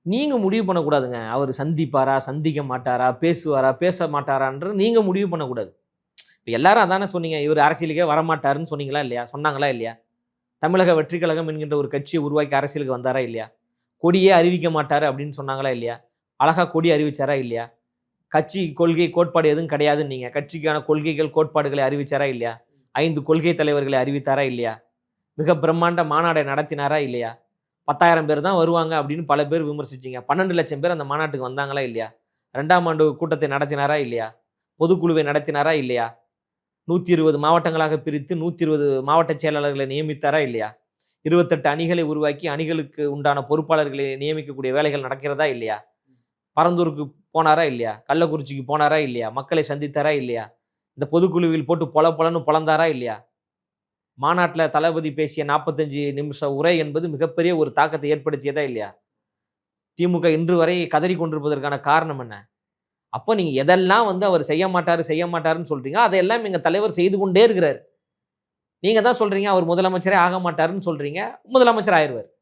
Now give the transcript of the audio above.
நீங்க முடிவு பண்ணக்கூடாதுங்க. அவரு சந்திப்பாரா, சந்திக்க மாட்டாரா, பேசுவாரா, பேச மாட்டாரான்ற நீங்க முடிவு பண்ணக்கூடாது. இப்ப எல்லாரும் அதானே சொன்னீங்க. இவரு அரசியலுக்கே வரமாட்டாருன்னு சொன்னீங்களா இல்லையா? சொன்னாங்களா இல்லையா? தமிழக வெற்றிக் கழகம் என்கின்ற ஒரு கட்சிய உருவாக்கி அரசியலுக்கு வந்தாரா இல்லையா? கொடியே அறிவிக்க மாட்டாரு அப்படின்னு சொன்னாங்களா இல்லையா? அழகா கொடி அறிவிச்சாரா இல்லையா? கட்சி கொள்கை, கோட்பாடு எதுவும் கிடையாதுன்னீங்க. கட்சிக்கான கொள்கைகள், கோட்பாடுகளை அறிவிச்சாரா இல்லையா? 5 கொள்கை தலைவர்களை அறிவித்தாரா இல்லையா? மிக பிரம்மாண்ட மாநாடை நடத்தினாரா இல்லையா? 10,000 பேர் தான் வருவாங்க அப்படின்னு பல பேர் விமர்சிச்சீங்க. 12,00,000 பேர் அந்த மாநாட்டுக்கு வந்தாங்களா இல்லையா? 2ஆம் ஆண்டு கூட்டத்தை நடத்தினாரா இல்லையா? பொதுக்குழுவை நடத்தினாரா இல்லையா? 120 மாவட்டங்களாக பிரித்து 120 மாவட்ட செயலாளர்களை நியமித்தாரா இல்லையா? 28 அணிகளை உருவாக்கி அணிகளுக்கு உண்டான பொறுப்பாளர்களை நியமிக்கக்கூடிய வேலைகள் நடக்கிறதா இல்லையா? பரந்தூருக்கு போனாரா இல்லையா? கள்ளக்குறிச்சிக்கு போனாரா இல்லையா? மக்களை சந்தித்தாரா இல்லையா? இந்த பொதுக்குழுவில் போட்டு பொல பொலன்னு பொளந்தாரா இல்லையா? மாநாட்டுல தளபதி பேசிய 45 நிமிஷ உரை என்பது மிகப்பெரிய ஒரு தாக்கத்தை ஏற்படுத்தியதா இல்லையா? திமுக இன்று வரை கதறிக் கொண்டிருப்பதற்கான காரணம் என்ன? அப்ப நீங்க எதெல்லாம் அவர் செய்ய மாட்டாரு, செய்ய மாட்டாருன்னு சொல்றீங்களோ, அதையெல்லாம் எங்க தலைவர் செய்து கொண்டே இருக்கிறாரு. நீங்க தான் சொல்றீங்க, அவர் முதலமைச்சரே ஆக மாட்டாருன்னு சொல்றீங்க. முதலமைச்சர் ஆயிருவாரு.